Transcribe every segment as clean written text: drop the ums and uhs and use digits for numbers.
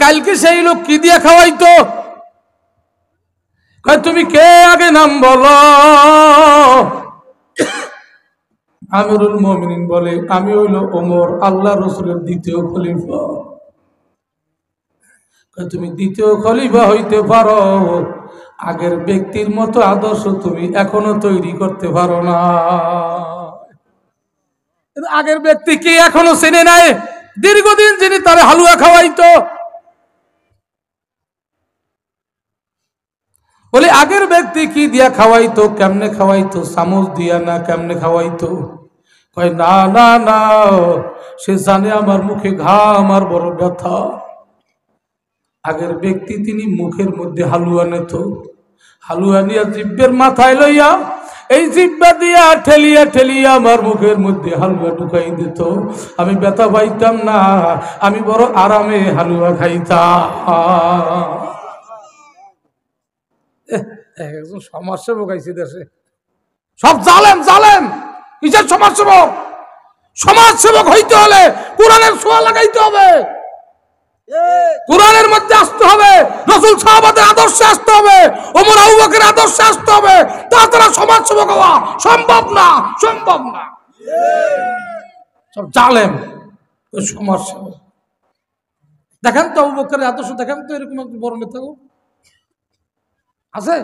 কালকে সেই লোক কি দিয়ে খাওয়াইতো? তুমি কে আগে নাম বলো। আমিরুল মুমিনিন বলে আমি হইল ওমর, আল্লাহ রসুলের দ্বিতীয় খলিফা। তুমি দ্বিতীয় খলিফা হইতে পারো, আগের ব্যক্তির মতো আদর্শ তুমি এখনো তৈরি করতে পারো না। আগের ব্যক্তি কি এখনো চেনে নাই? দীর্ঘদিন যিনি তারে হালুয়া খাওয়াইতো, বলে আগের ব্যক্তি কি দিয়া খাওয়াইতো, কেমনে খাওয়াইতো, চামচ দিয়া না কেমনে খাওয়াইতো? কয় না না না, সে জানে আমার মুখে ঘাম আর বড় ব্যথা। আগের ব্যক্তি তিনি মুখের মধ্যে হালুয়া নিত, হালুয়া নিয়ে জিব্বের মাথায় লইয়া এই জিব্বা দিয়া ঠেলিয়া ঠেলিয়া আমার মুখের মধ্যে হালুয়া ঢুকাই দিত। আমি ব্যথা পাইতাম না, আমি বড় আরামে হালুয়া খাইতাম। একজন সমাজসেবক আইছে দেশে, সব জালেম জালেম। কিসের সমাজসেবক? সমাজসেবক হইতে হলে কোরআনের ছোঁয়া লাগাইতে হবে, কোরআনের মধ্যে আসতে হবে, রাসূল সাহাবাদের আদর্শে আসতে হবে, ওমর আবু বকরের আদর্শে আসতে হবে। তাছাড়া সমাজসেবক হওয়া সম্ভব না, সম্ভব না। সব জালেম সমাজসেবক। দেখেন তো আবু বকরের আদর্শ, দেখেন তো এরকম একটা বড় নেতা আছে?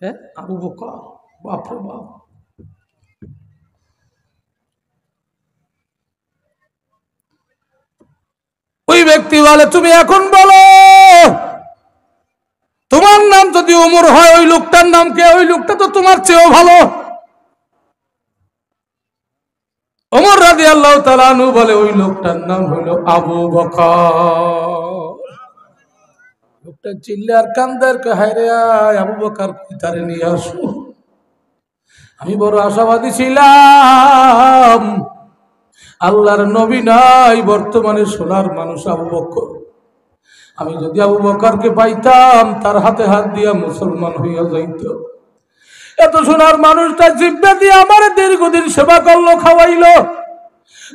হ্যাঁ, আবু বকর, বাপরে বাপ। ওই ব্যক্তি বলে তুমি এখন বলো, তোমার নাম যদি ওমর হয়, ওই লোকটার নাম কে? ওই লোকটা তো তোমার চেয়েও ভালো। ওমর রাদিয়াল্লাহু তাআলা আনহু বলে ওই লোকটার নাম হলো আবু বকর। লোকটা চিল্লে আর কান্দার হায় রে আবু বকর তারে নিয়ে আসো। আমি বড় আশাবাদী ছিলাম, আল্লাহর নবী নাই, বর্তমানে সোনার মানুষ আবু বকর। আমি যদি আবু বকরকে পাইতাম, তার হাতে হাত দিয়া মুসলমান হইয়া যাইত। এত সোনার মানুষটা জিব্বা দিয়ে আমার দীর্ঘদিন সেবা করলো, খাওয়াইলো।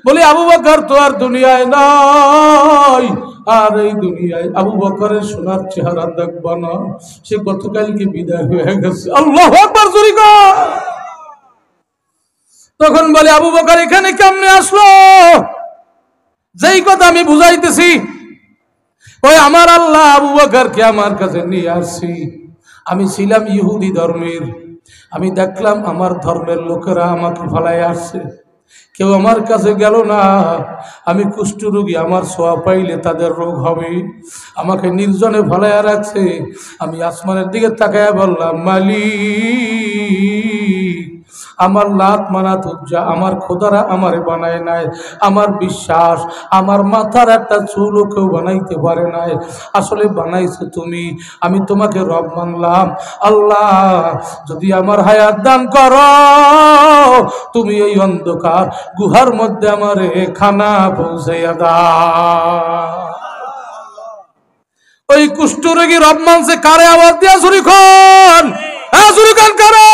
বলি আবু বকর তো আর দুনিয়ায় নাই, আর এই দুনিয়ায় আবু বকরের সোনার চেহারা দেখবা না, সে গতকালকে বিদায় হয়ে গেছে। আল্লাহু আকবার, জোরে কর। তখন বলে আবু বকর এখানে কেমনে আসলো? যেই কথা আমি বুঝাইতেছি, ওই আমার আল্লাহ আবু বকরকে আমার কাছে নিয়ে আসছি। আমি ছিলাম ইহুদি ধর্মের, আমি দেখলাম আমার ধর্মের লোকেরা আমাকে ফালাই আসছে, কেউ আমার কাছে গেল না। আমি কুষ্ঠরোগী, আমার ছোঁয়া পাইলে তাদের রোগ হবে, আমাকে নির্জনে ফালাইয়া রাখছে। আমি আসমানের দিকে তাকায়া বললাম, মালিক, আমার লাত মানাত উজ্জা আমার খোদারা আমারে বানায় নাই। আমার বিশ্বাস আমার মাথার একটা চুলও কেউ বানাইতে পারে নাই, আসলে বানাইছো তুমি। আমি তোমাকে রব মানলাম। আল্লাহ, যদি আমার হায়াত দান করো, তুমি এই অন্ধকার গুহার মধ্যে আমারে খানা পৌঁছাইয়া দাও। ওই কুষ্ঠরোগী রব মানছে কারে? আওয়াজ দিয়া জোরে খান, হ্যাঁ জোরে খান কারে?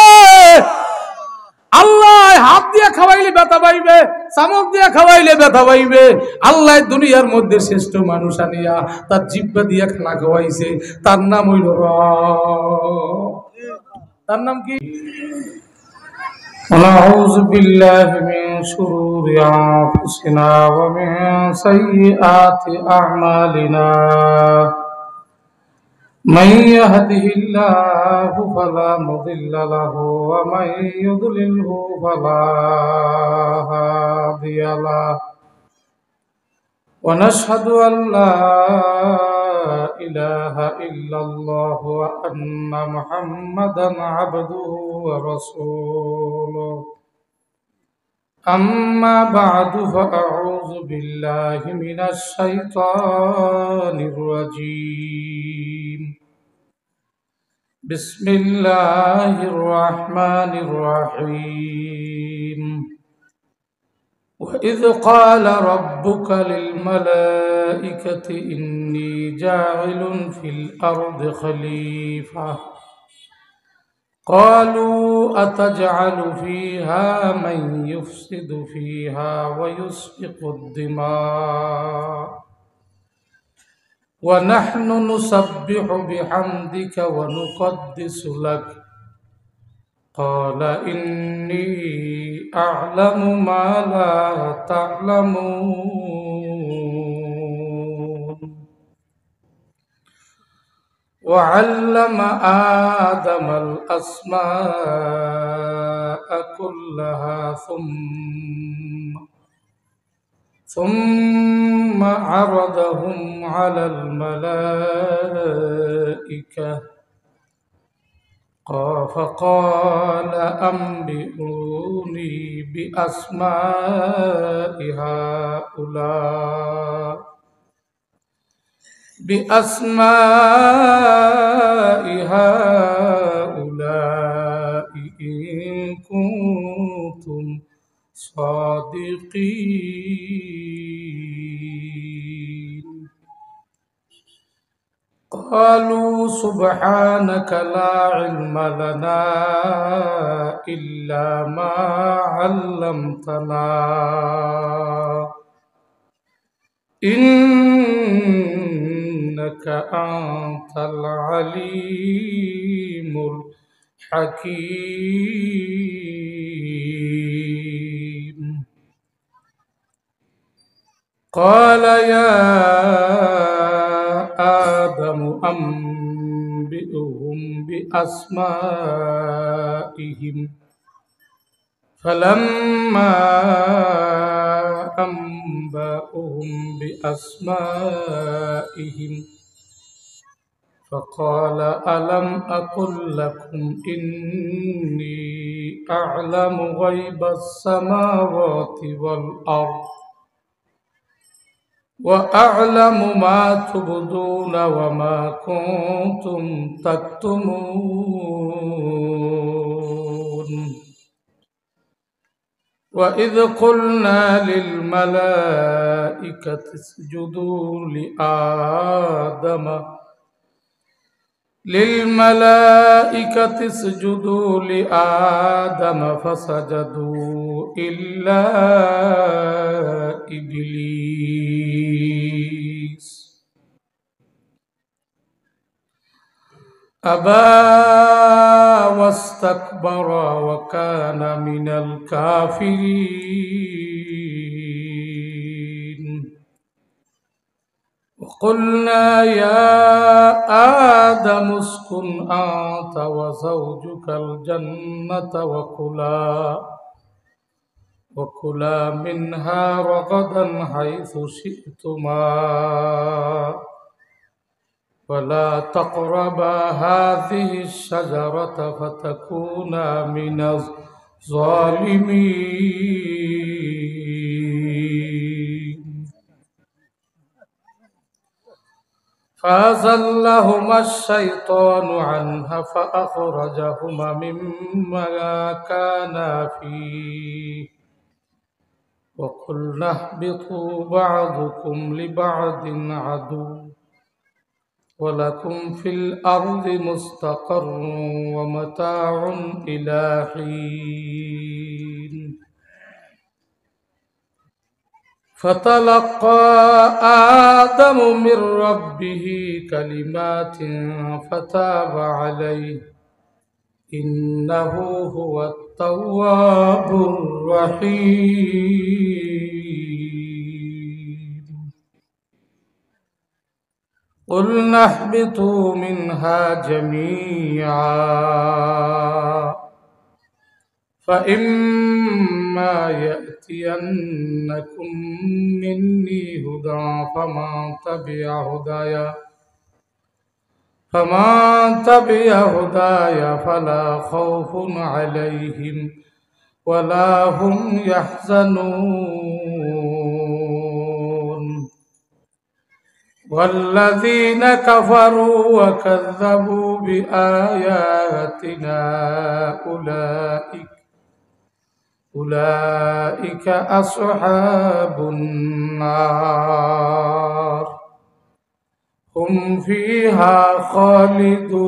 আল্লাহ হাত দিয়ে খাওয়াইলে ব্যথা পাইবে, চামচ দিয়ে খাওয়াইলে ব্যথা পাইবে। আল্লাহ দুনিয়ার মধ্যে শ্রেষ্ঠ মানুষ আনিয়া তার জিহ্বা দিয়ে খানা খাওয়াইছে, তার নাম হইল রব। তার নাম কি? আউযু বিল্লাহি মিন শুরুরি আনফুসিনা ওয়া মিন সাইয়্যাতি আ'মালিনা। من يهده الله فلا مضل له ومن يضلله فلا هادي له ونشهد أن لا إله إلا الله وأن محمدا عبده ورسوله أما بعد فأعوذ بالله من الشيطان الرجيم بسم الله الرحمن الرحيم وإذ قال ربك للملائكة إني جاعل في الأرض خليفة قالوا أتجعل فيها من يفسد فيها ويسفك الدماء ونحن نسبح بحمدك ونقدس لك قال إني أعلم ما لا تعلمون وعلم آدم الأسماء كلها ثم عرضهم على الملائكة فقال أنبئوني بأسماء هؤلاء إن كنتم صادقين قالوا سبحانك لا علم لنا إلا ما علمتنا إنك أنت العليم الحكيم قال يا آدم أنبئهم بأسمائهم فلما أنبأهم بأسمائهم فقال ألم أقل لكم إني أعلم غيب السماوات والأرض وأعلم ما تبدون وما كنتم تكتمون وإذ قلنا للملائكة اسجدوا لآدم فسجدوا إلا إبليس أبى واستكبر وكان من الكافرين وقلنا يا آدم اسكن أنت وزوجك الجنة وكلا منها رغدا حيث شئتما ولا تقربا هذه الشجرة فتكونا من الظالمين فأزلهما الشيطان عنها فأخرجهما مما كانا فيه وقلنا اهبطوا بعضكم لبعض عدو ولكم في الأرض مستقر ومتاع إلى حين فتلقى آدم من ربه كلمات فتاب عليه إنه هو التواب الرحيم قلنا اهبطوا منها جميعا فإما يأتينكم مني هدى فمن تبع هداي فلا خوف عليهم ولا هم يحزنون والذين كفروا وكذبوا بآياتنا أولئك أصحاب النار هم فيها خالدون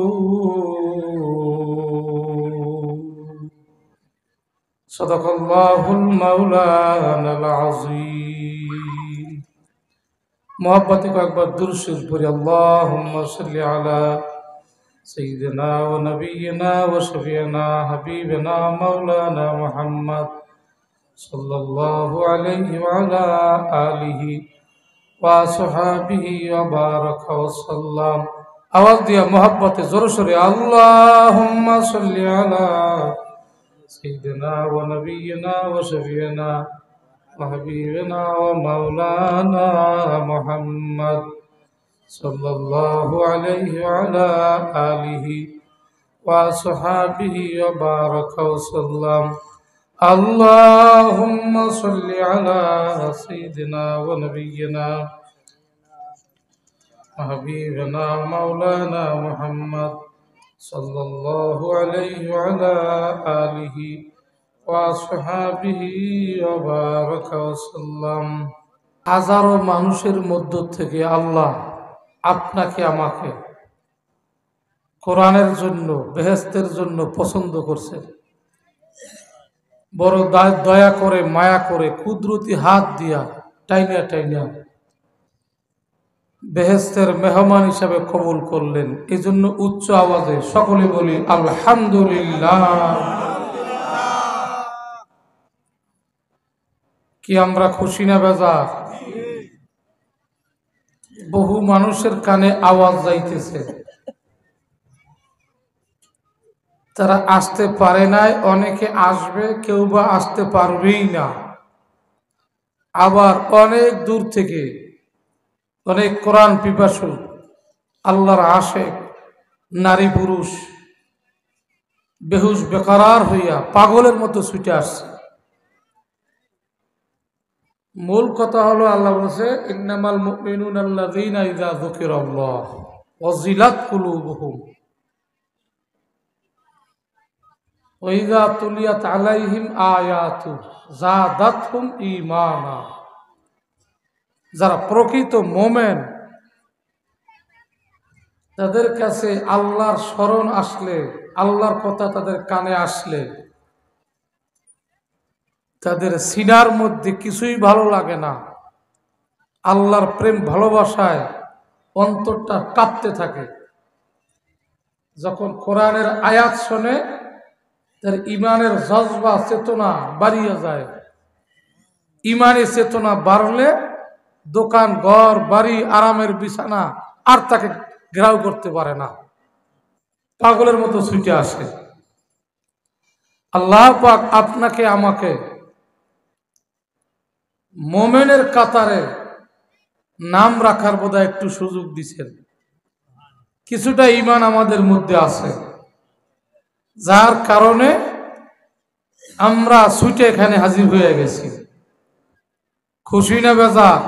صدق الله المولانا العظيم मोहब्बत को एक बार दुरूद पढ़ी अल्लाहुम्मा सल्ली अला सय्यिदिना व नबिय्यिना व शफीना हबीबिना मौलाना मुहम्मद सल्लल्लाहु अलैहि व अला आलिहि व असहाबिहि व बारक व सल्लम। आवाज दिया मोहब्बत जोर शोरे अल्लाहुम्मा सल्ली अला सय्यिदिना व नबिय्यिना व शफीना हबीबना व मौलाना मुहम्मद सल्लल्लाहु अलैहि व अला आलिहि व असहाबिहि व बारक व सल्लम। अल्लाहुम्मा सल्ली अला सय्यिदिना व नबिय्यिना हबीबना मौलाना मुहम्मद सल्लल्लाहु अलैहि व अला आलिहि হাজারো মানুষের মধ্য থেকে আল্লাহ আপনাকে আমাকে কোরআনের জন্য বেহেশতের জন্য পছন্দ করছেন। বড় দয়া করে মায়া করে কুদরতি হাত দিয়া টাইনা টাইনা বেহেশতের মেহমান হিসাবে কবুল করলেন। এই জন্য উচ্চ আওয়াজে সকলে বলি আলহামদুলিল্লাহ। কি আমরা খুশি না বেজার? বহু মানুষের কানে আওয়াজ যাইতেছে, তারা আসতে পারে নাই, অনেকে আসবে, কেউ বা আসতে পারবেই না। আবার অনেক দূর থেকে অনেক কোরআন পিপাসু আল্লাহর আশিক নারী পুরুষ বেহুশ বেকারার হইয়া পাগলের মতো ছুটে আসছে। মূল কথা হলো আল্লাহ বলেছে ইন্নামাল মুমিনুনা আল্লাযীনা ইযা যুকিরাল্লাহ ওয়াজিলাত কুলুবুহুম ওয়া ইযা তুলিয়াত আলাইহিম আয়াতু যাদাতহুম ঈমানা। যারা প্রকৃত মুমিন তাদের কাছে আল্লাহর স্মরণ আসলে, আল্লাহর কথা তাদের কানে আসলে তাদের সিনার মধ্যে কিছুই ভালো লাগে না। আল্লাহর প্রেম ভালোবাসায় অন্তরটা কাঁপতে থাকে। যখন কোরআনের আয়াত শোনে তার ইমানের জজবা চেতনা বাড়িয়ে যায়। ইমানের চেতনা বাড়লে দোকান ঘর বাড়ি আরামের বিছানা আর তাকে ঘেরাও করতে পারে না, পাগলের মতো ছুটে আসে। আল্লাহ পাক আপনাকে আমাকে মোমেনের কাতারে নাম রাখার বোধহয় একটু সুযোগ দিচ্ছেন। কিছুটা ঈমান আমাদের মধ্যে আছে, যার কারণে আমরা ছুটে এখানে হাজির হয়ে গেছি। খুশি না বেজার?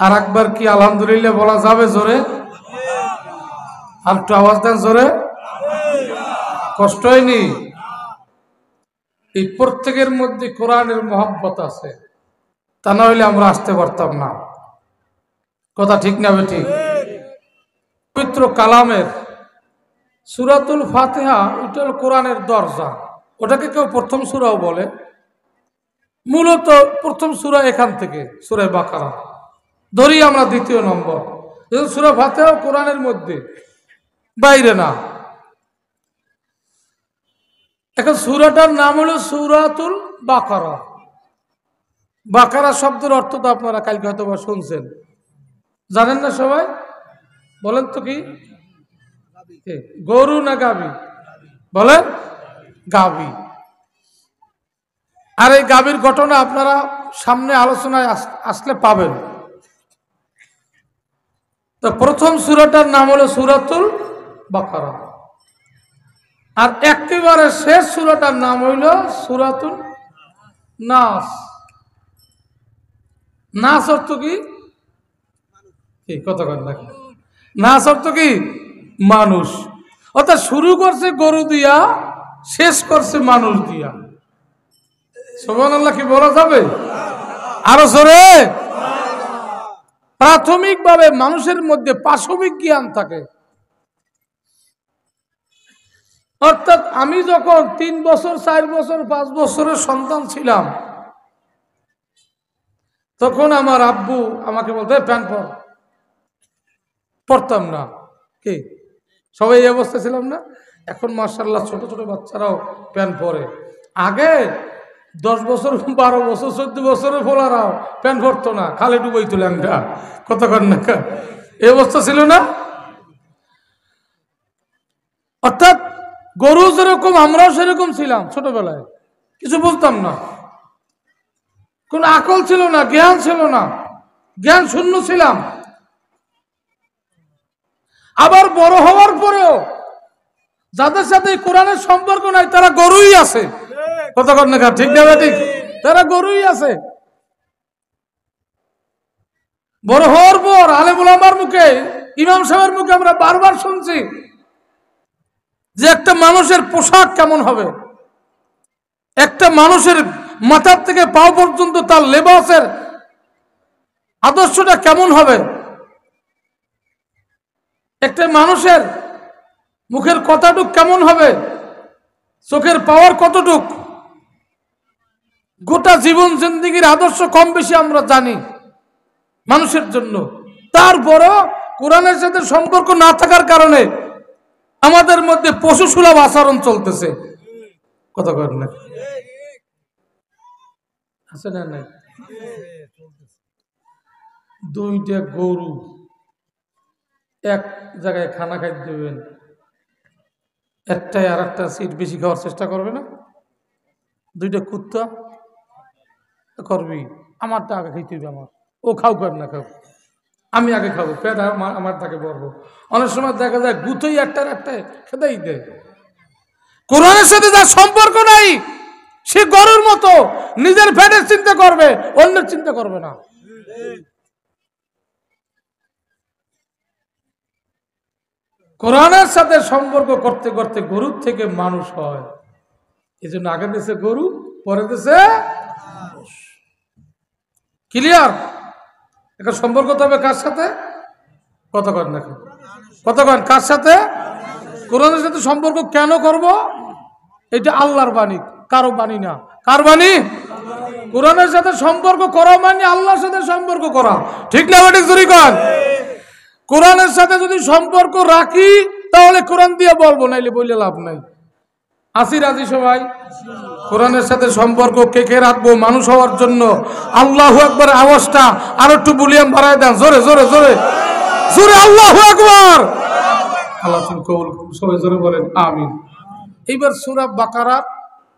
আর একবার কি আলহামদুলিল্লাহ বলা যাবে জোরে? আর একটু আওয়াজ দেন জোরে। কষ্ট হয়নি? এই প্রত্যেকের মধ্যে কোরআনের মহব্বত আছে, তা না হইলে আমরা আসতে পারতাম না। কথা ঠিক না বেঠিক? পবিত্র কালামের সূরাতুল ফাতিহা ওটা হলো কোরআনের দরজা। ওটাকে কেউ প্রথম সূরাও বলে। মূলত প্রথম সূরা এখান থেকে সূরা বাকারা ধরি আমরা দ্বিতীয় নম্বর। সূরা ফাতিহা কোরআনের মধ্যে, বাইরে না। এখন সূরাটার নাম হলো সূরাতুল বাকারা। বাকারা শব্দের অর্থ তো আপনারা কালকে হয়তো শুনছেন, জানেন না সবাই? বলেন তো কি? গরু না গাভী? বলেন গাভী। আর এই গাভীর ঘটনা আপনারা সামনে আলোচনায় আসলে পাবেন। তো প্রথম সূরাটার নাম হলো সূরাতুল বাকারা, আর একেবারে শেষ সূরাটার নাম হইল সূরাতুন নাস। নাস অর্থ কি? কথা কন নাকি? নাস অর্থ কি? মানুষ। অর্থাৎ শুরু করছে গরু দিয়া, শেষ করছে মানুষ দিয়া। সুবহানাল্লাহ কি বলা যাবে? আরো জোরে। প্রাথমিকভাবে মানুষের মধ্যে পাশবিক জ্ঞান থাকে। অর্থাৎ আমি যখন 3 বছর 4 বছর 5 বছরের সন্তান ছিলাম, তখন আমার আব্বু আমাকে বলতো প্যান্ট পর, পরতাম না। কি সবাই এই অবস্থা ছিলাম না? এখন মাশাআল্লাহ ছোট ছোট বাচ্চারাও প্যান্ট পরে। আগে 10 বছর 12 বছর 14 বছরের ফোলারাও প্যান্ট পরতো না, খালে ডুবাইতো ল্যাংটা। কতক্ষণ না এই অবস্থা ছিল না? অর্থাৎ গরু যেরকম আমরাও সেরকম ছিলাম ছোটবেলায়, কিছু বলতাম না, কোন আকল ছিল না, জ্ঞান ছিল না, জ্ঞান শূন্য ছিলাম। আবার বড় হওয়ার পরেও যাদের সাথে কোরআনের সম্পর্ক নাই তারা গরুই আছে। কতক্ষণ না ঠিক না ঠিক? তারা গরুই আছে। বড় হওয়ার পর আলেম উলামার মুখে, ইমাম সাহেবের মুখে আমরা বারবার শুনছি যে একটা মানুষের পোশাক কেমন হবে, একটা মানুষের মাথার থেকে পা পর্যন্ত তার লেবাসের আদর্শটা কেমন হবে, একটা মানুষের মুখের কথাটুক কেমন হবে, চোখের পাওয়ার কতটুক, গোটা জীবন জিন্দেগির আদর্শ কম বেশি আমরা জানি মানুষের জন্য। তারপরও কোরআনের সাথে সম্পর্ক না থাকার কারণে আমাদের মধ্যে পশু সুলভ আচরণ চলতেছে। কথা কর না আছে না? নাই, দুইটা গরু এক জায়গায় খানা খাইতে দেবেন, একটাই আর একটা সিট বেশি খাওয়ার চেষ্টা করবে না? দুইটা কুত্তা করবি, আমারটা আগে খাইতে হবে, আমার ও খাও কর না খাও, আমি আগে খাবো, পেট আমার তাকে বলবো। অনেক সময় দেখা যায় গুতোই একটার একটাই খেতেই দেয়। কোরআনের সাথে যার সম্পর্ক নাই সে গরুর মতো নিজের পেটের চিন্তা করবে, অন্যের চিন্তা করবে না। কোরআনের সাথে সম্পর্ক করতে করতে গরুর থেকে মানুষ হয়। এই জন্য আগে দেশে গরু, পরে দেশে ক্লিয়ার। একটা সম্পর্ক তবে কার সাথে? কতক্ষণ দেখেন, কতক্ষণ কার সাথে? কোরআনের সাথে সম্পর্ক কেন করব? এটা আল্লাহর বাণী, কারো বাণী না। কার বাণী? কোরআনের সাথে সম্পর্ক করা মানে আল্লাহর সাথে সম্পর্ক করা। ঠিক না ঠিক? জোরে কর। কোরআনের সাথে যদি সম্পর্ক রাখি তাহলে কোরআন দিয়ে বলবো, নাইলে বললে লাভ নাই। আসি রাজি সবাই? কোরআনের সাথে সম্পর্ক কে কে রাখবো মানুষ হওয়ার জন্য? আল্লাহু আকবার আওয়াজটা আরো একটু ভলিউম বাড়ায় দেন, জোরে জোরে জোরে জোরে আল্লাহু আকবার। আল্লাহ তুমি কবুল করুন, সবাই জোরে বলেন আমিন। এইবার সূরা বাকারা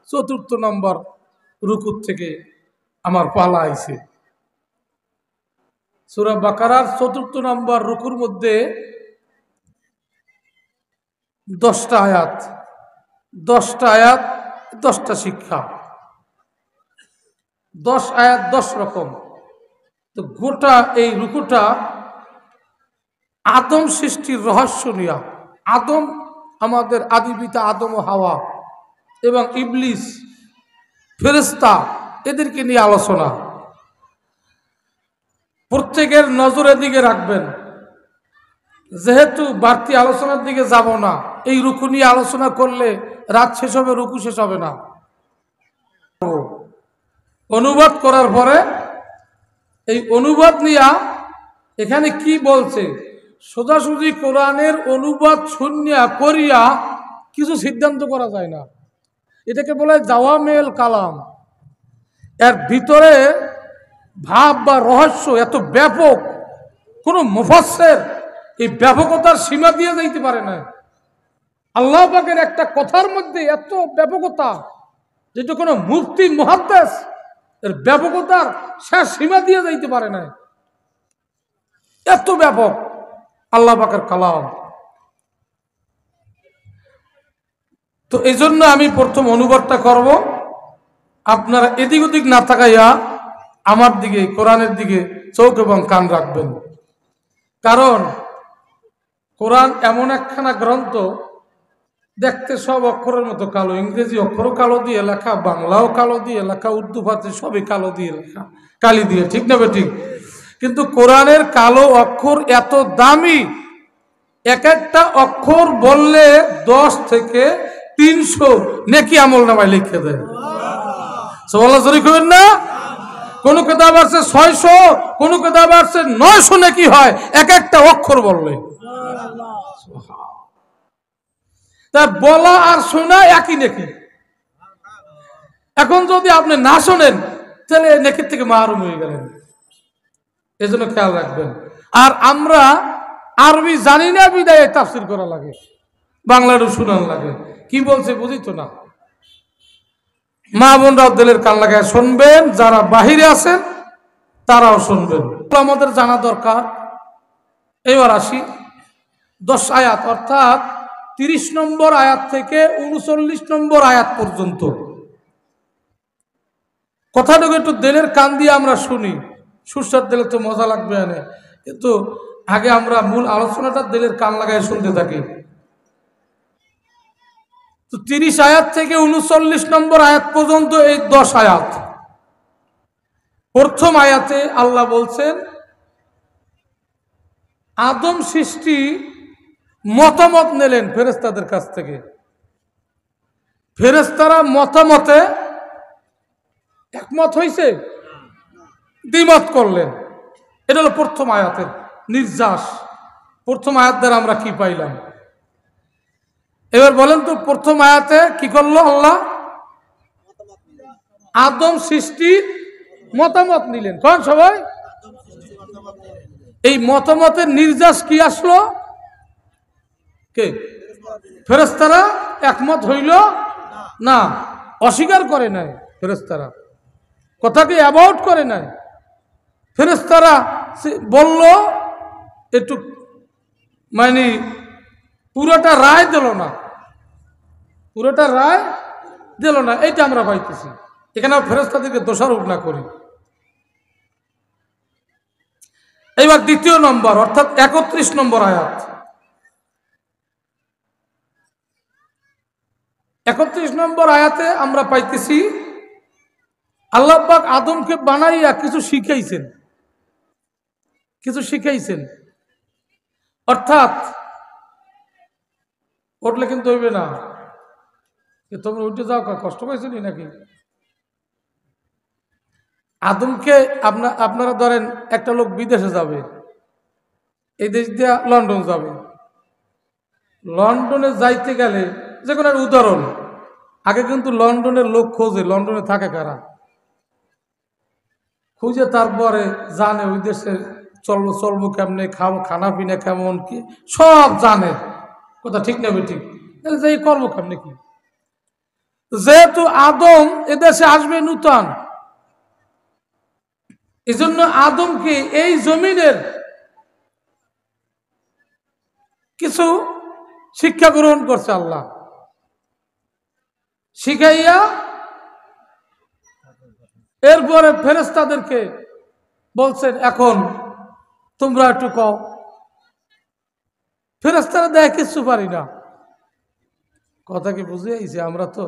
৪র্থ নম্বর রুকু থেকে আমার পালা আইছে। সূরা বাকারার ৪র্থ নম্বর রুকুর মধ্যে 10টা আয়াত, 10টা আয়াত 10টা শিক্ষা, 10 আয়াত 10 রকম। তো গোটা এই রুকুটা আদম সৃষ্টির রহস্য নিয়া, আদম আমাদের আদি পিতা আদম ও হাওয়া এবং ইবলিস ফেরেশতা এদেরকে নিয়ে আলোচনা। প্রত্যেকের নজরের দিকে রাখবেন, যেহেতু বাড়তি আলোচনার দিকে যাব না। এই রুকু নিয়ে আলোচনা করলে রাত শেষ হবে, রুকু শেষ হবে না। অনুবাদ করার পরে এই অনুবাদ নিয়ে এখানে কি বলছে সোজাসুজি কোরআনের অনুবাদ শুনিয়া করিয়া কিছু সিদ্ধান্ত করা যায় না। এটাকে বলে জাওয়ামিল কালাম। এর ভিতরে ভাব বা রহস্য এত ব্যাপক, কোন মুফাসসির এই ব্যাপকতার সীমা দিয়ে যাইতে পারে না। আল্লাহ পাকের একটা কথার মধ্যে এত ব্যাপকতা, যেটা কোনো মুফতি মুহাদ্দিস এর ব্যাপকতার শেষ সীমা দিয়ে যাইতে পারে না। এত ব্যাপক আল্লাহ পাকের কালাম। তো এই জন্য আমি প্রথম অনুবাদটা করব। আপনারা এদিক ওদিক না তাকাইয়া আমার দিকে, কোরআনের দিকে চোখ এবং কান রাখবেন। কারণ কোরআন এমন একখানা গ্রন্থ, দেখতে সব অক্ষরের মতো কালো, ইংরেজি অক্ষরও কালো দিয়ে লেখা, বাংলাও কালো দিয়ে লেখা, উর্দু ফার্সি সবই কালো দিয়ে লেখা, কালি দিয়ে। ঠিক না ঠিক? কিন্তু কোরআনের কালো অক্ষর এত দামি, এক একটা অক্ষর বললে 10 থেকে 300 নেকি আমল নামায় লিখে দেয়। সুবহানাল্লাহ, জোরে কইবেন না? কোন কিতাব আছে 600, কোন কিতাব আছে 900 নাকি হয় এক একটা অক্ষর বললে। তা বলা আর শোনা একই নাকি। এখন যদি আপনি না শোনেন তাহলে নেকির থেকে মাহরুম হয়ে গেলেন, এজন্য খেয়াল রাখবেন। আর আমরা আরবি জানি না বিদায় তাফসীর করা লাগে, বাংলারও শোনান লাগে, কি বলছে বুঝি তো না। মা বোনরাও দিলের কান লাগায় শুনবেন, যারা বাহিরে আছেন তারাও শুনবেন, আমাদের জানা দরকার। এবার আসি 10 আয়াত, অর্থাৎ 30 নম্বর আয়াত থেকে 39 নম্বর আয়াত পর্যন্ত কথাটুকু একটু দিলের কান দিয়ে আমরা শুনি। সুস্বাদ দিলে তো মজা লাগবে না, কিন্তু আগে আমরা মূল আলোচনাটা দিলের কান লাগায় শুনতে থাকি। তো 30 আয়াত থেকে 39 নম্বর আয়াত পর্যন্ত এই 10 আয়াত। প্রথম আয়াতে আল্লাহ বলছেন আদম সৃষ্টি মতামত নিলেন ফেরেশতাদের কাছ থেকে। ফেরেশতারা মতামতে একমত হয়েছে, দ্বিমত করলেন। এটা হলো প্রথম আয়াতের নির্যাস। প্রথম আয়াত দ্বারা আমরা কি পাইলাম এবার বলেন তো? প্রথম আয়াতে কি করলো আল্লাহ? আদম সৃষ্টির মতামত নিলেন। কোন সবাই এই মতামতের নির্যাস কি আসলো? কে? ফেরেশতারা একমত হইল না, অস্বীকার করে নাই ফেরেশতারা, কথাকে অ্যাভয়েড করে নাই। ফেরেশতারা বলল একটু, মানে পুরোটা রায় দিল না, পুরোটা রায় দিল না, এইটা আমরা পাইতেছি। এখানে ফেরেশতাদেরকে দোষারোপ না করি। এইবার দ্বিতীয় নম্বর, অর্থাৎ 31 নম্বর আয়াত। 31 নম্বর আয়াতে আমরা পাইতেছি আল্লাহ পাক আদমকে বানাইয়া কিছু শিখাইছেন, কিছু শিখাইছেন। অর্থাৎ উঠলে কিন্তু হইবে না, তোমরা উঠে যাও, কষ্ট পাইছেনি নাকি? আদমকে আপনারা ধরেন একটা লোক বিদেশে যাবে, এই দেশ দিয়ে লন্ডন যাবে। লন্ডনে যাইতে গেলে যে কোনো উদাহরণ, আগে কিন্তু লন্ডনের লোক খোঁজে লন্ডনে থাকে কারা, খুঁজে তারপরে জানে ওই দেশে চলবো কেমনে, খানা পিনা কেমন, কি সব জানে। কথা ঠিক না ঠিক? যাই করবো কেমনে কি। যেহেতু আদম এদেশে আসবে নূতন, এই জন্য আদমকে এই জমিনের কিছু শিক্ষা গ্রহণ করছে আল্লাহ, শিখাইয়া এরপরে ফেরেশতাদেরকে বলছেন এখন তোমরা একটু কও। ফেরেশতারা দেয় কিছু পারি না। কথা কি বুঝে আইছে? আমরা তো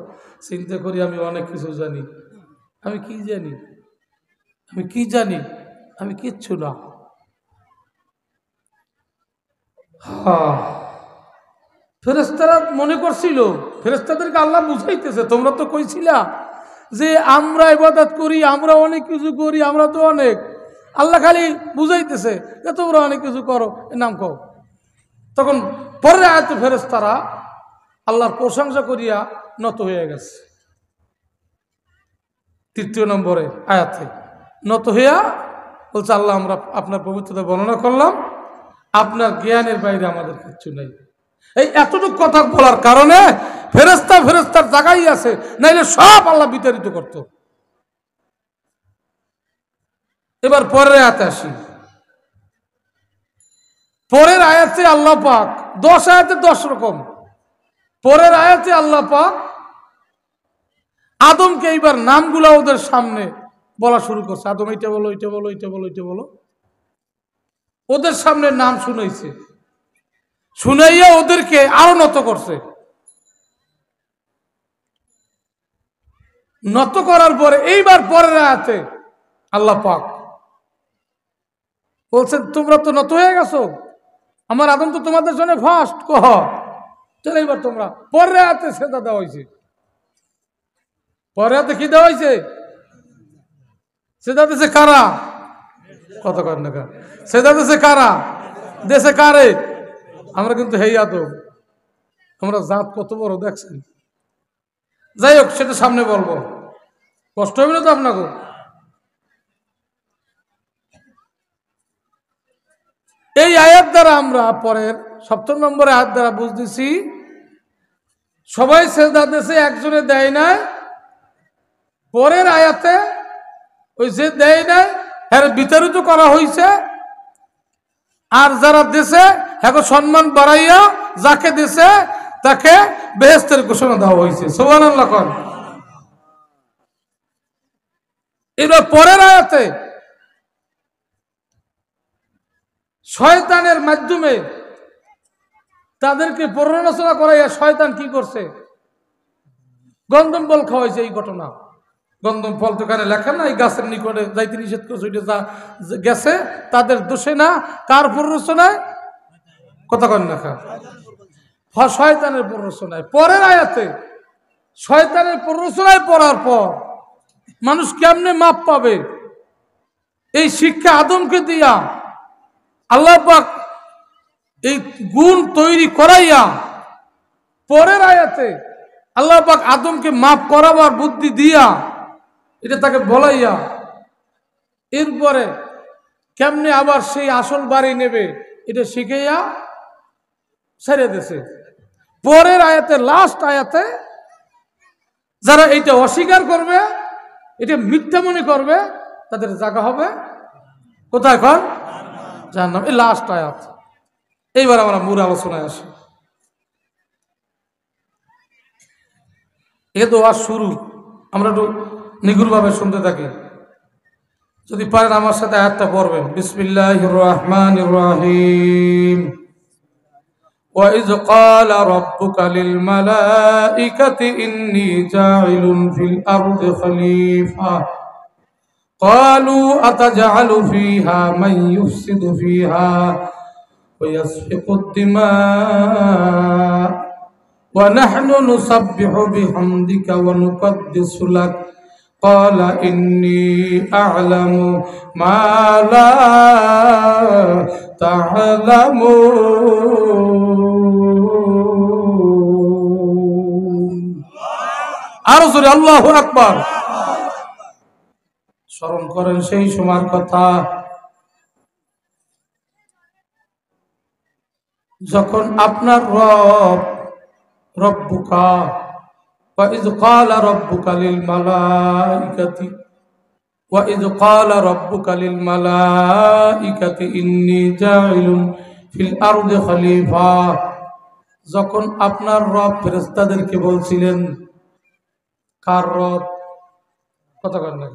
চিন্তা করি আমি অনেক কিছু জানি। আমি কি জানি? আমি কি জানি? আমি কিচ্ছু না। ফেরেশতারা মনে করছিল, ফেরেশতাদেরকে আল্লাহ বুঝাইতেছে তোমরা তো কইছিলা যে আমরা ইবাদত করি, আমরা অনেক কিছু করি, আমরা তো অনেক। আল্লাহ খালি বুঝাইতেছে যে তোমরা অনেক কিছু করো, এর নাম কও। তখন পরের আয়াতে ফেরেশতারা আল্লাহর প্রশংসা করিয়া নত হয়ে গেছে। 3 নম্বরে আয়াতে নত হইয়া বলছে আল্লাহ আমরা আপনার পবিত্রতা বর্ণনা করলাম, আপনার জ্ঞানের বাইরে আমাদের কিচ্ছু নেই। এই এতটুকু কথা বলার কারণে ফেরেশতার জায়গায় আছে, নাইলে সব আল্লাহ বিতাড়িত করত। এবার পরের আয়াতে আসি। পরের আয়াতে আল্লাহ পাক 10 আয়াতে 10 রকম। পরের আয়াতে আল্লাহ পাক আদমকে এইবার নামগুলা ওদের সামনে বলা শুরু করছে। আদম এইটা বলো, এইটা বলো, এইটা বলো, এইটা বলো। ওদের সামনে নাম শুনাইছে, শুনাইয়া ওদেরকে আরো নত করছে। নত করার পরে এইবার পরের আয়াতে আল্লাহ পাক বলছেন তোমরা তো নত হয়ে গেছো, আমার আদম তো তোমাদের জন্য ফার্স্ট কহ, চলে এইবার তোমরা। পরের আয়াতে সেজদা দেওয়া হয়েছে। পরের আয়াতে কি দেওয়া হয়েছে? সেজদা দিছে কারা? কত কর না সেজদা দিছে কারা? দেশে কারে? আমরা কিন্তু হেই আদম, আমরা জাত কত বড় দেখছেন। যাই হোক, সেটা সামনে বলবো, কষ্ট হবে না তো আপনাকে। এই আয়াত দ্বারা আমরা পরের 7 নম্বরে আয়াত দ্বারা বুঝতেছি সবাই সেজদা দিয়েছে, একজনে দেয় নাই। পরের আয়াতে ওই যে দেয় নাই এর বিতাড়িত করা হয়েছে, আর যারা দেশে এখন সম্মান বাড়াইয়া যাকে দেশে তাকে বেহেশতের ঘোষণা দেওয়া হয়েছে। সুবহানাল্লাহ কোন। এবার পরের আয়াতে শয়তানের মাধ্যমে তাদেরকে প্ররোচনা করাইয়া শয়তান কি করছে? গন্ধম ফল খাওয়াইছে। এই ঘটনা, গন্ধম ফল তো এখানে লেখা না, এই গাছের নিকটে যাইতে নিষেধ করছে, ওইটা যা গেছে তাদের দোষে না, কার প্ররোচনায়? কথা কন না, শয়তানের প্ররোচনায়। পরের আয়াতে শয়তানের প্ররোচনায় পড়ার পর মানুষ কেমনে মাপ পাবে, এই শিক্ষা আদমকে দিয়া আল্লাহ পাক এই গুণ তৈরি করাইয়া পরের আয়াতে আল্লাহ পাক আদমকে মাফ করাবার বুদ্ধি দিয়া এটা তাকে বলাইয়া এরপরে কেমনে আবার সেই আসল বাড়ি নেবে এটা শিখাইয়া ছেড়ে দিয়েছে। পরের আয়াতে, লাস্ট আয়াতে যারা এটা অস্বীকার করবে, এটা মিথ্যা মনে করবে, তাদের জায়গা হবে কোথায়? কর জাহান্নাম। এই লাস্ট আয়াত। এইবার আমরা মূল আলোচনায় আসি। এ তো আর শুরু, আমরা একটু নিগুড়ভাবে শুনতে থাকি। যদি পারেন আমার সাথে আয়াতটা পড়বেন। বিসমিল্লাহির রহমানির রহিম। وَإِذْ قَالَ رَبُّكَ لِلْمَلَائِكَةِ إِنِّي جَاعِلٌ فِي الْأَرْضِ خَلِيفَةً قَالُوا أَتَجْعَلُ فِيهَا مَن يُفْسِدُ فِيهَا وَيَسْفِكُ الدِّمَاءَ وَنَحْنُ نُسَبِّحُ بِحَمْدِكَ وَنُقَدِّسُ لَكَ قَالَ إِنِّي أَعْلَمُ مَا لَا تَعْلَمُونَ। আরো জোরে আল্লাহু আকবার। স্মরণ করেন সেই সময়ের কথা যখন আপনার রব, রব্বুকা وَإِذْ قَالَ رَبُّكَ لِلْمَلَائِكَةِ وَإِذْ قَالَ رَبُّكَ لِلْمَلَائِكَةِ إِنِّي جَاعِلٌ فِي الْأَرْضِ خَلِيفَةً, যখন আপনার রব ফেরেশতাদেরকে বলছিলেন, কার রব? কথা বলেন না,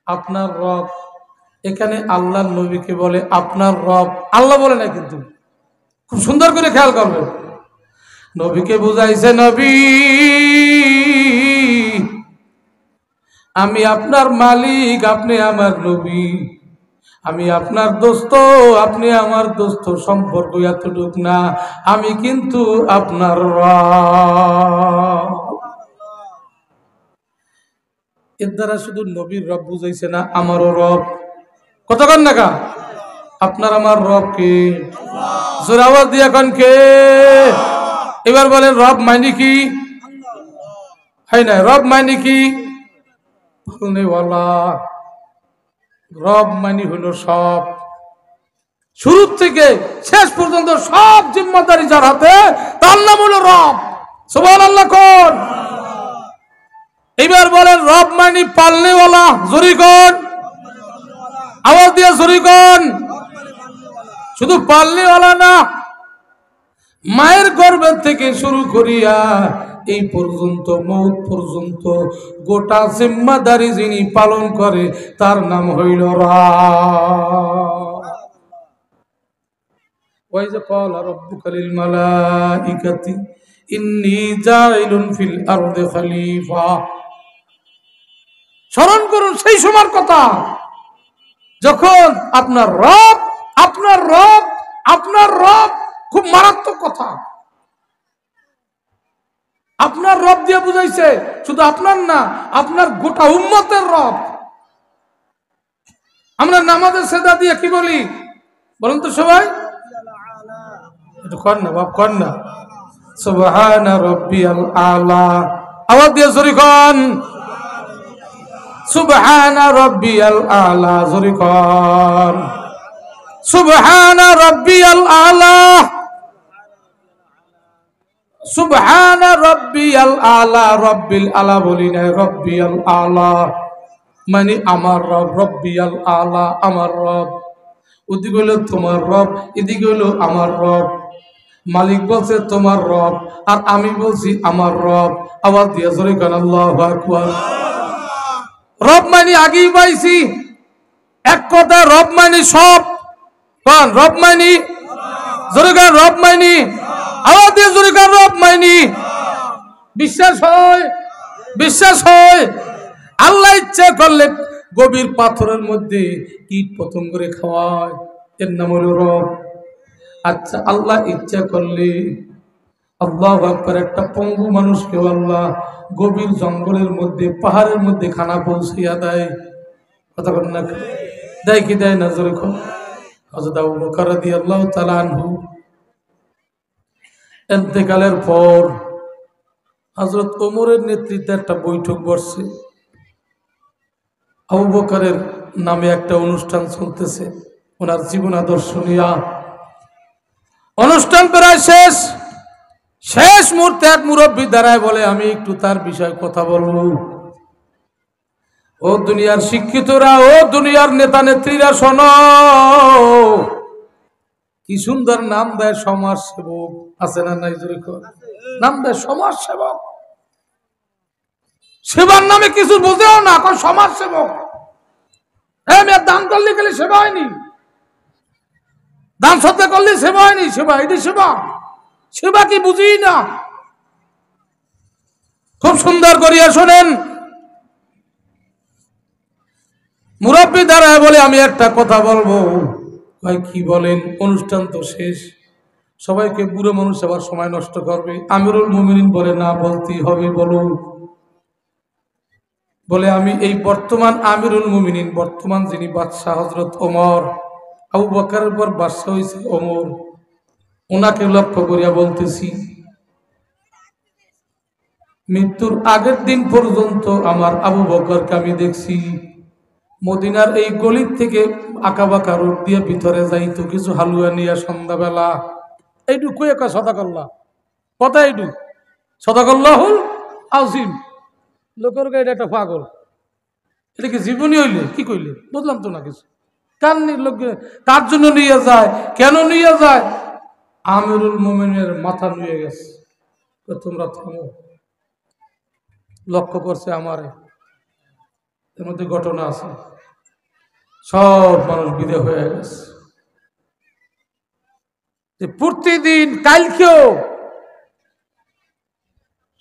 আপনার রব। এখানে আল্লাহর নবীকে বলে আপনার রব, আল্লাহ বলে না, কিন্তু খুব সুন্দর করে খেয়াল করবেন। নবীকে বুঝাইছে, নবী আমি আপনার মালিক, আপনি আমার নবী, আমি আপনার দোস্ত, আপনি আমার দোস্ত, সম্পর্ক এতটুক না, আমি কিন্তু আপনার রব। এর দ্বারা শুধু নবীর রব বুঝাইছে না, আমারও রব। কতক্ষণ নাকা আপনার আমার রব কে? জোরে আওয়াজ দিয়ে এখন কে? এবার বলেন রব মাইনি কি? হয় না, রব মাইনি কি? রব মানি হলো সব, শুরু থেকে শেষ পর্যন্ত সব জিম্মাদারি যার হাতে, তার নাম হলো রব। সুবহানাল্লাহ কোন। এবার বলেন রব মানি পালনেওয়ালা। জোরে কোন, আওয়াজ দিয়ে জোরে কোন। শুধু পালনেওয়ালা না, মায়ের গর্ভের থেকে শুরু করিয়া এই পর্যন্ত মৌত পর্যন্ত গোটা জিম্মাদারি যিনি পালন করে তার নাম হইল রব। ওয়াইজ ক্বালা রাব্বুকা লিল মালাইকাতি ইন্নী জাইলুন ফিল আরদি খলিফা। স্মরণ করুন সেই সময়ের কথা যখন আপনার রব, আপনার রব, আপনার রব, খুব মারাত্মক কথা। আপনার রব দিয়ে বুঝাইছে শুধু আপনার না, আপনার গোটা উম্মতের রব। আমরা নামাজের সেজদা দিয়ে কি বলি বলুন তো সবাই? একটু কর না বাপ, কর না। সুবহানা রাব্বিয়াল আলা, আওয়াজ দিয়ে জোরে কন। সুবহানা রাব্বিয়াল আলা, জোরে কন। সুবহানা রাব্বিয়াল আলা, সুবহানা রাব্বিয়াল আলা। রব্বিল আলা বলি না, রাব্বিয়াল আলা মানে আমার রব। রব্বিয়াল আলা আমার রব। ওদিকে হলো তোমার রব, এদিকে হলো আমার রব। মালিক বলছে তোমার রব, আর আমি বলছি আমার রব। আওয়াজ দিয়ে জোরে কান আল্লাহু আকবার। রব মানে আগেই পাইছি, এক কথা রব মানে সব। কান রব মানে জোরে কান, রব মানে আওয়াজ দিয়ে জোরে কান, রব মানে। বিশ্বাস হয়? বিশ্বাস হয়? আল্লাহ ইচ্ছা করলে গভীর পাথরের মধ্যে কীট পতঙ্গ করে খাওয়ায়, এর নাম হলো রব। আচ্ছা, আল্লাহ ইচ্ছা করলে আল্লাহু আকবার একটা পঙ্গু মানুষকে আল্লাহ গভীর জঙ্গলের মধ্যে পাহাড়ের মধ্যে খানা পৌঁছিয়া দেয়। কথা বলেন না, দেয় কি দেয় না? জোরে কর। হযরত আবু বকর রাদিয়াল্লাহু তাআলা আনহু ইন্তেকালের পর হযরত ওমরের নেতৃত্বে একটা বৈঠক বসছে। আবু বকরের নামে একটা অনুষ্ঠান চলতেছে, ওনার জীবন আদর্শ নিয়ে। অনুষ্ঠান প্রায় শেষ। শেষ মুহূর্তে এক মুরব্বী দাঁড়ায় বলে, আমি একটু তার বিষয়ে কথা বলবো। ও দুনিয়ার শিক্ষিতরা, ও দুনিয়ার নেতা নেত্রীরা, শোনো। কি সুন্দর নাম দেয় সমাজ সেবক, আছে না নাই? জোরে কর। নাম দেয় সমাজ সেবক। সেবার নামে কিছু বোঝেও না, এখন সমাজ সেবক। হ্যাঁ, মেয়ের দান করলে গেলে সেবা হয়নি, দান সত্যা করলে সেবা হয়নি। সেবা এটি সেবা, সেবা কি বুঝি না। খুব সুন্দর করিয়া শোনেন। মুরব্বী দাঁড়ায় বলে, আমি একটা কথা বলবো। ভাই কি বলেন? অনুষ্ঠান তো শেষ, সবাইকে বুড়ো মানুষ আবার সময় নষ্ট করবে। আমিরুল মুমিনিন বলে, না বলতেই হবে, বলো। বলে, আমি এই বর্তমান আমিরুল মুমিনিন, বর্তমান যিনি বাদশাহ হযরত ওমর, আবু বকরের পর বাদশাহ হয়েছে ওমর, ওনাকে লক্ষ্য করিয়া বলতেছি, মৃত্যুর আগের দিন পর্যন্ত আমার আবু বকরকে আমি দেখছি মদিনার এই গলির থেকে আঁকা বাঁকা রোড দিয়ে ভিতরে যাইতো কিছু হালুয়া নিয়ে সন্ধ্যাবেলা। এইটুকু একা সদাকল্লা কথা, এইটু সদাকল্লাহুল আযীম। লোকের এটা একটা পাগল, এটা কি জীবনী হইলে? কি কইলে বুঝলাম তো না কিছু। কার লোকে কার জন্য নিয়ে যায়, কেন নিয়ে যায়? আমিরুল মুমিনের মাথা নিয়ে গেছে। তোমরা থামো, লক্ষ্য করছে আমারে, এর মধ্যে ঘটনা আছে। সব মানুষ বিদে হয়ে গেছে। প্রতিদিন কালকেও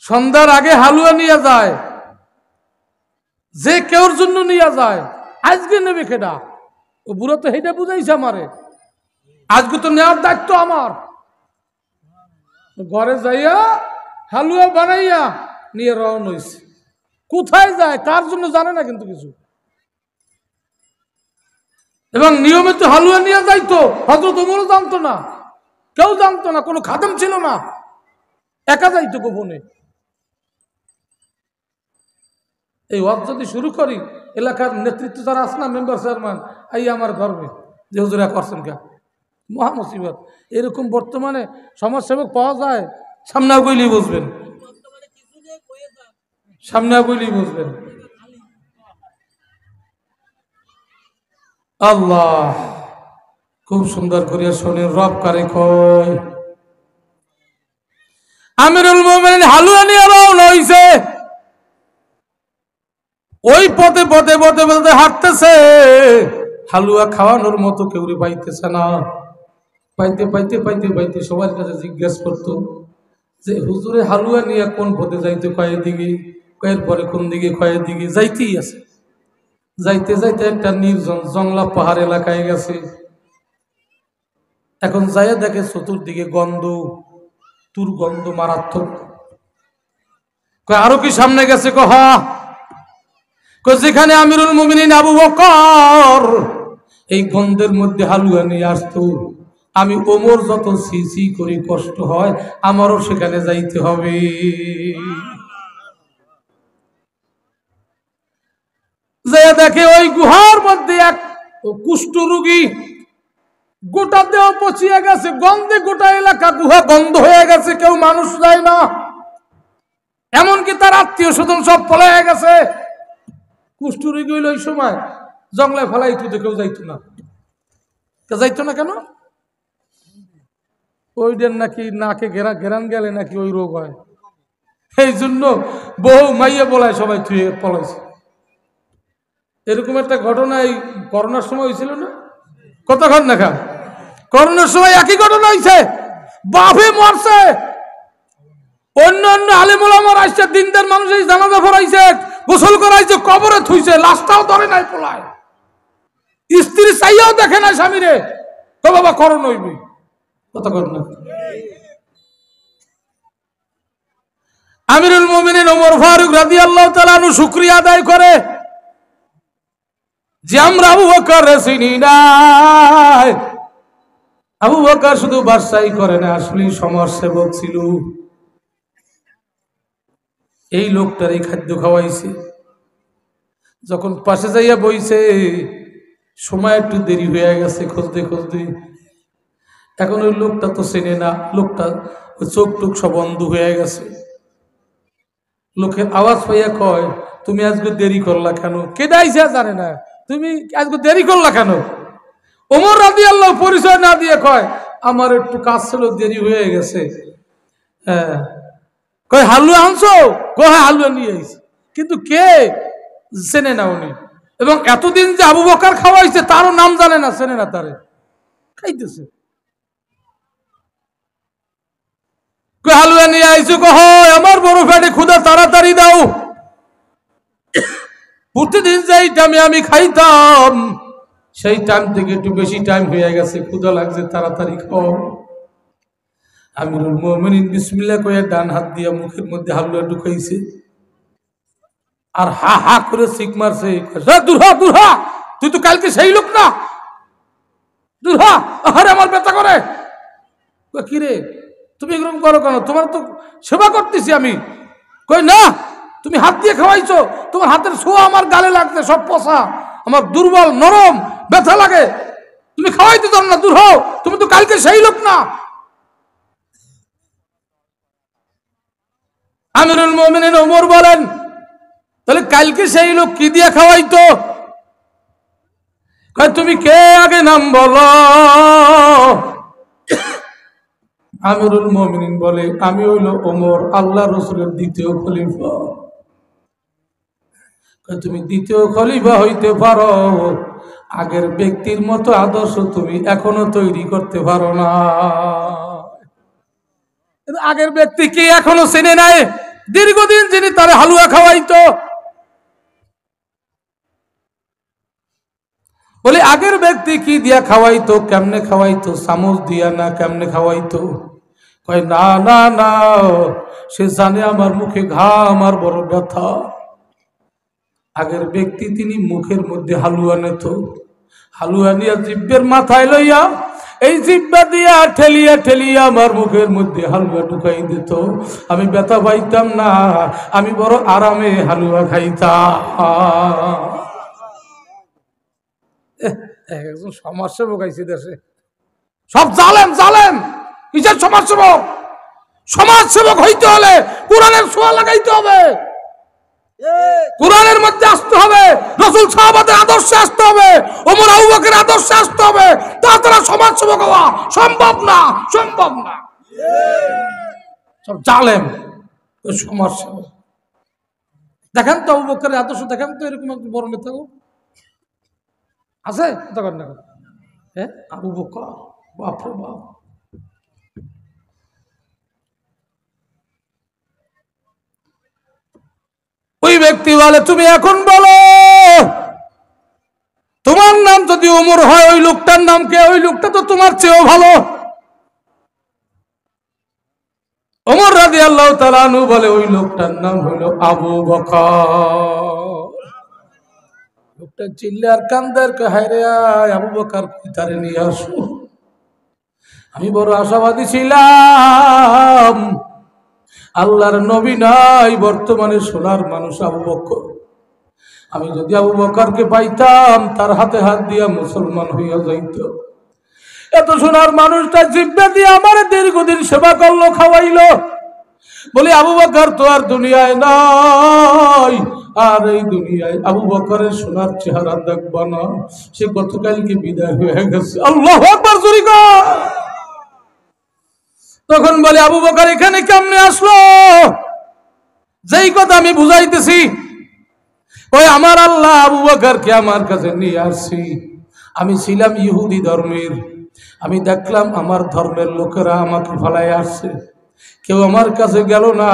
সন্ধ্যার আগে হালুয়া নিয়ে যায়, যে কেউর জন্য নিয়ে যায়। আজকে নেবে কেডা? ও বুড়ো তো হেটা বুঝাইছে আমারে, আজকে তো নেওয়ার দায়িত্ব আমার। ঘরে যাইয়া হালুয়া বানাইয়া নিয়ে রওনা হইছে। কোথায় যায়, কার জন্য জানে না কিন্তু কিছু। এবং নিয়মিত হালুয়া নিয়ে যাইতো, হযরত ওমরও জানতো না, কেউ জানতো না, কোনো খাদেম ছিল না, একা যাইতো গোপনে। এই ওয়াজ যদি শুরু করি, এলাকার নেতৃত্ব যারা আছে না, মেম্বার চেয়ারম্যান, এই আমার গর্বে যে হুজুরা করছেন কা, মহা মুসিবত। এরকম বর্তমানে সমাজসেবক পাওয়া যায়, সামনে বইলেই বুঝবেন, সামনে বইলেই বুঝবেন। আল্লাহ খুব সুন্দর করিয়া শোনেন, রব কারে কয়। আমিরুল মুমিনিন হালুয়া নিয়ে রওনা হইছে। ওই পথে পথে পথে পথে হাঁটতেছে, হালুয়া খাওয়ানোর মতো কেউ পাইতেছে না। পাইতে পাইতে পাইতে পাইতে সবার কাছে জিজ্ঞাসা করতো যে হুজুরে হালুয়া নিয়ে কোন পথে যাইতে, কয়ের দিকে, কয়ের পরে কোন দিকে, কয়ের দিকে যাইতেই আছে। যাইতে যাইতে একটা নির্জন জংলা পাহাড় এলাকায় গেছে। এখন যাইয়া দেখে চতুর্দিকে গন্ধ, দুর্গন্ধ মারাত্মক। আরো কি সামনে গেছে? যেখানে আমিরুল মুমিনিন আবু বকর এই গন্ধের মধ্যে হালুয়া নিয়ে আসতো। আমি ওমর যত সিসি করি কষ্ট হয়, আমারও সেখানে যাইতে হবে। যে দেখে ওই গুহার মধ্যে এক কুষ্ঠ রোগী, গোটা দেহ পচিয়ে গেছে, গন্ধে গোটা এলাকা গুহা গন্ধ হয়ে গেছে, কেউ মানুষ যায় না, এমনকি তার আত্মীয় স্বজন সব পলায় গেছে। কুষ্ঠ রোগী হইল ওই সময় জঙ্গলে ফেলাইতো, কেউ যাইতো না। যাইতো না কেন? ওইটার নাকি নাকে ঘেরান গেলে নাকি ওই রোগ হয়, এই জন্য বহু মাইয়া বলায় সবাই থুয়ে পলাইছে। এরকম একটা ঘটনা এই করোনার সময় হয়েছিল না? কতক্ষণ দেখা করোনার সময় একই ঘটনা হয়েছে, বাপে মরছে, অন্য অন্য আলেম ওলামার আসছে, দিনদার মানুষ এই জানাজা পড়াইছে, গোসল করাইছে, কবরে থুইছে, লাশটাও ধরে নাই পোলায়, স্ত্রী চাইয়াও দেখে না স্বামীরে, তো বাবা করোনা হইবি। কতক্ষণ না আমিরুল মুমিনিন ওমর ফারুক রাদিয়াল্লাহু তাআলা আনহু শুকরিয়া আদায় করে যে আমরা আবু বকর চিনি নাই। আবু বকর শুধু বাদশাহী করে না, আসলে সমাজসেবক ছিল। এই লোকটার এই খাদ্য খাওয়াইছে, যখন পাশে যাইয়া বইছে, সময় একটু দেরি হয়ে গেছে খুঁজতে খুঁজতে, এখন ওই লোকটা তো চেনে না, লোকটা চোখ টুক সব বন্ধ হয়ে গেছে। লোকের আওয়াজ পাইয়া কয়, তুমি আজকে দেরি করলা কেন? কেডা আইছে জানে না, তুমি আজকে দেরি করলা কেন? ওমর রাদিয়াল্লাহু পরিচয় না দিয়ে কয়, আমার একটু কাজ ছিল, দেরি হয়ে গেছে। হ্যাঁ, কয় হালুয়া আনছো? কয় হালুয়া নিয়ে আইছি। কিন্তু কে চেনে না উনি, এবং এতদিন যে আবু বকর খাওয়াইছে তারও নাম জানে না, চেনে না, তারে খাইতেছে। হালুয়া নিয়ে আইছো? কহ আমার বড় পেটে ক্ষুধা, তাড়াতাড়ি দাও। প্রতিদিন যেই টাইমে আমি খাইতাম সেই টাইম থেকে একটু বেশি টাইম হয়ে গেছে, ক্ষুধা লাগছে, তাড়াতাড়ি খাও। আমিরুল মুমিনিন বিসমিল্লাহ কয়ে ডান হাত দিয়া মুখের মধ্যে হালুয়া ঢুকাইছে, আর হা হা করে শিক মারছে, দূর হ, দূর হ, তুই তো কালকে সেই লোক না, দূর হ, আরে আমার ব্যথা করে। কিরে তুমি এরকম করো কেন? তোমার তো সেবা করতেছি আমি। কই না, তুমি হাত দিয়ে খাওয়াইছো, তোমার হাতের ছোঁয়া আমার গালে লাগছে, সব পচা, আমার দুর্বল নরম, ব্যথা লাগে, তুমি খাওয়াইতে চাও না, দূর হও, তুমি তো কালকে সেই লোক না। আমিরুল মুমিনিন ওমর বলেন, তাহলে কালকে সেই লোক কি দিয়ে খাওয়াইতো? কয় তুমি কে আগে নাম বলো। আমিরুল মুমিনিন বলে, আমি হইল ওমর, আল্লাহ রসুলের দ্বিতীয় খলিফা। তুমি দ্বিতীয় খলিফা হইতে পারো, আগের ব্যক্তির মতো আদর্শ তুমি এখনো তৈরি করতে পারো না। আগের ব্যক্তি কি এখনো চেনে নাই? দীর্ঘদিন যিনি তার হালুয়া খাওয়াইতো, বলে আগের ব্যক্তি কি দিয়া খাওয়াইতো, কেমনে খাওয়াইতো, চামচ দিয়া না কেমনে খাওয়াইতো? কয় না না না, সে জানে আমার মুখে ঘা, আমার বড় ব্যথা। আগের ব্যক্তি তিনি মুখের মধ্যে হালুয়া নিত, হালুয়া নিয়ে জিব্বের মাথায় লইয়া এই জিব্বা দিয়া ঠেলিয়া ঠেলিয়া আমার মুখের মধ্যে হালুয়া ঢুকাই দিত, আমি ব্যথা পাইতাম না, আমি বড় আরামে হালুয়া খাইতাম। একজন সমাজসেবক আইছে দেশে, সব জালেম জালেম। কিসের সমাজসেবক? সমাজসেবক হইতে হলে কোরআনের ছোঁয়া লাগাইতে হবে, কোরআনের মধ্যে আসতে হবে, রাসূল সাহাবাদের আদর্শে আসতে হবে, ওমর আবু বকরের আদর্শে আসতে হবে, তাছাড়া সমাজসেবক হওয়া সম্ভব না, সম্ভব না। সব জালেম সমাজসেবক। দেখেন তো আবু বকরের আদর্শ, দেখেন তো এরকম একটা বড় নেতা আছে? তখন না, হ্যাঁ, আবু বকর, বাপ রে বাপ। ওই ব্যক্তি বলে, তুমি এখন বলো তোমার নাম যদি ওমর হয়, ওই লোকটার নাম কে? ওই লোকটা তো তোমার চেয়েও ভালো। ওমর রাদিয়াল্লাহু তাআলা আনহু বলে, ওই লোকটার নাম হলো আবু বকর। লোকটা চিল্লে আর কান্দার হায়রে আবু বকর তারে নিয়ে আসো। আমি বড় আশাবাদী ছিলাম, আল্লাহর নবী নাই, বর্তমানে সোনার মানুষ আবু বকর। আমি যদি আবু বকরকে পাইতাম তার হাতে হাত দিয়া মুসলমান হইয়া যাইত। এত সোনার মানুষটা জিব্বা দিয়ে আমার দীর্ঘদিন সেবা করলো, খাওয়াইলো। বলি আবু বকর তো আর দুনিয়ায় নাই, আর এই দুনিয়ায় আবু বকরের সোনার চেহারা দেখবা না, সে গতকালকে বিদায় হয়ে গেছে। আল্লাহু আকবার জোরে কর। তখন বলে আবু বকর এখানে কেমনে আসলো? যেই কথা আমি বুঝাইতেছি, ওই আমার আল্লাহ আবু বকরকে আমার কাছে নিয়ে আসছি। আমি ছিলাম ইহুদি ধর্মের, আমি দেখলাম আমার ধর্মের লোকেরা আমাকে ফালাই আসছে, কেউ আমার কাছে গেল না।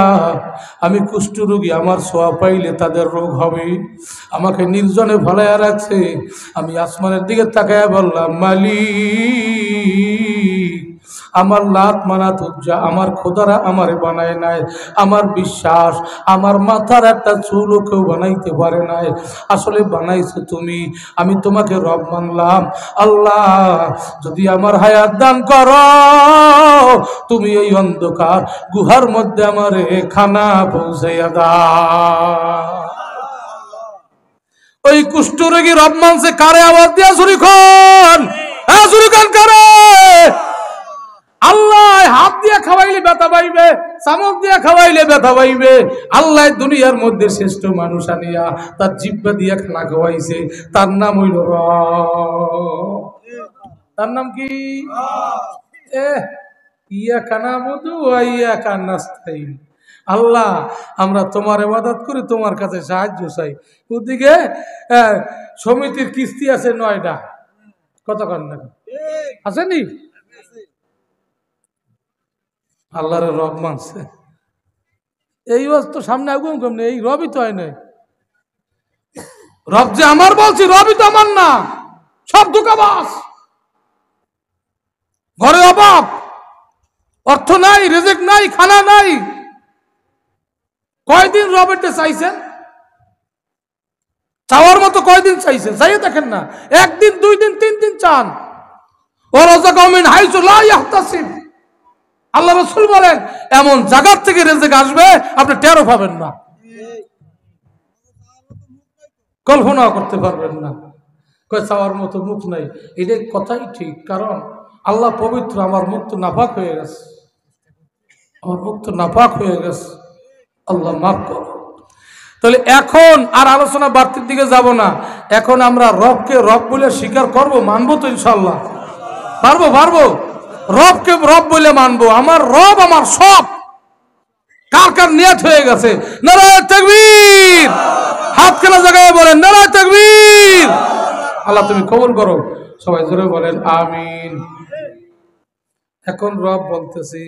আমি কুষ্ঠরোগী, আমার ছোঁয়া পাইলে তাদের রোগ হবে, আমাকে নির্জনে ফালাইয়া রাখছে। আমি আসমানের দিকে তাকায়া বললাম, মালিক, আমার লাত মানাত উজ্জা আমার খোদারা আমারে বানায় নাই। আমার বিশ্বাস আমার মাথার একটা চুলও কেউ বানাইতে পারে নাই, আসলে বানাইছো তুমি। আমি তোমাকে রব মানলাম। আল্লাহ, যদি আমার হায়াত দান করো, তুমি এই অন্ধকার গুহার মধ্যে আমারে খানা পৌঁছাইয়া দাও। ওই কুষ্ঠরোগী রব মানছে কারে? আওয়াজ দিয়া জোরে খান, হ্যাঁ জোরে খান কারে? আল্লাহ হাত দিয়া খাওয়াইলে ব্যথা পাইবে, চামচ দিয়া খাওয়াইলে ব্যথা পাইবে। আল্লাহ দুনিয়ার মধ্যে শ্রেষ্ঠ মানুষ আনিয়া তার জিহ্বা দিয়া খানা খাওয়াইছে, তার নাম হইল রব। তার নাম কি? ইয়াকা নাবুদু ওয়া ইয়াকা নাস্তাইন। আল্লাহ, আমরা তোমার ইবাদত করি, তোমার কাছে সাহায্য চাই। ওদিকে সমিতির কিস্তি আছে 9টা, কতক্ষণ না আসেনি? আল্লাহর রব মানছে, এই তো সামনে আগুন কমনে, এই রবই তো হয় নাই। রব যে আমার বলছি, রবই তো আমার না, সব ধোঁকাবাজ। ঘরে অভাব, অর্থ নাই, রিজিক নাই, খানা নাই। কয়দিন রবেরটা চাইছেন? চাওয়ার মতো কয়দিন চাইছেন? চাইয়ে দেখেন না, 1 দিন 2 দিন 3 দিন চান। ও রাযাকা মিন হাইসু লা ইয়াহতাসিব। আল্লাহ রাসূল বলেন, এমন জায়গা থেকে রিজিক আসবে আপনি টেরও পাবেন না, কল্পনা করতে পারবেন না। কয় চাওয়ার মতো মুখ নাই, এটা কথাই ঠিক। কারণ আল্লাহ পবিত্র, আমার মুখ তো নাপাক হয়ে গেছে, আমার মুখ তো নাপাক হয়ে গেছে। আল্লাহ মাফ করো। তাহলে এখন আর আলোচনা বাড়তির দিকে যাব না। এখন আমরা রবকে রব বলে স্বীকার করব, মানবো তো ইনশাল্লাহ? পারবো। রবকে রব বলে মানবো। আমার রব আমার সব। কার কার নিয়ত হয়ে গেছে? নারায়ে তাকবীর। হাত খেলা জায়গায় বলেন নারায়ে তাকবীর। আল্লাহ তুমি কবুল করো। সবাই জোরে বলেন আমিন। এখন রব বলতেছি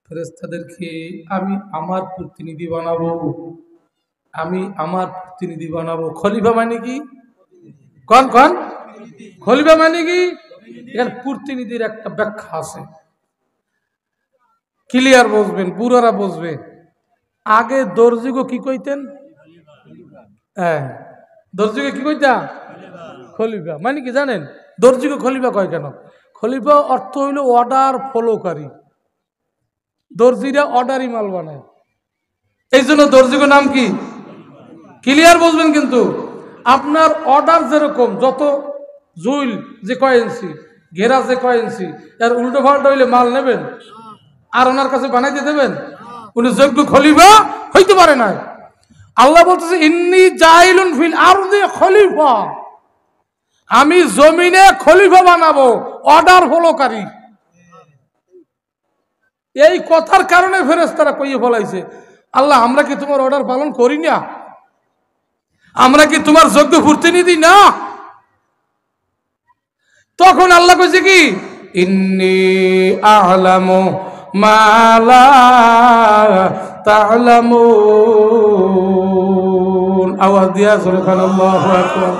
ফেরেশতাদেরকে, আমি আমার প্রতিনিধি বানাবো, আমি আমার প্রতিনিধি বানাবো। খলিফা মানে কি? কোন খলিফা মানে কি? এর প্রতিনিধির একটা ব্যাখ্যা আছে, ক্লিয়ার বুঝবেন, বুড়ারা বুঝবে। আগে দর্জিগো কি কইতেন? হ্যাঁ, দর্জিগো কি কইতা? খলিফা মানে কি জানেন? দর্জিগো খলিফা কয় কেন? খলিফা অর্থ হইল অর্ডার ফলোকারী। দর্জিরা অর্ডারই মাল বানায়, এই জন্য দর্জিগো নাম কি? ক্লিয়ার বুঝবেন। কিন্তু আপনার অর্ডার যেরকম, যত জুইল যে কয় ইঞ্চি, ঘেরা যে কয় ইঞ্চি, এর উল্টো পাল্টা হইলে মাল নেবেন আর ওনার কাছে বানাইতে দেবেন? উনি যোগ্য খলিফা হইতে পারে না। আল্লাহ বলতেছে, ইন্নী জাইলুন ফিল আরদি খলিফা, আমি জমিনে খলিফা বানাবো, অর্ডার ফলোকারী। এই কথার কারণে ফেরেশতারা কইয়ে ফলাইছে, আল্লাহ আমরা কি তোমার অর্ডার পালন করি না? আমরা কি তোমার যোগ্য প্রতিনিধি না? তখন আল্লাহ কইছে কি, ইন্নী আ'লামু মা লা তা'লামুন। আওয়াজ দিয়া সুবহানাল্লাহু আকবার।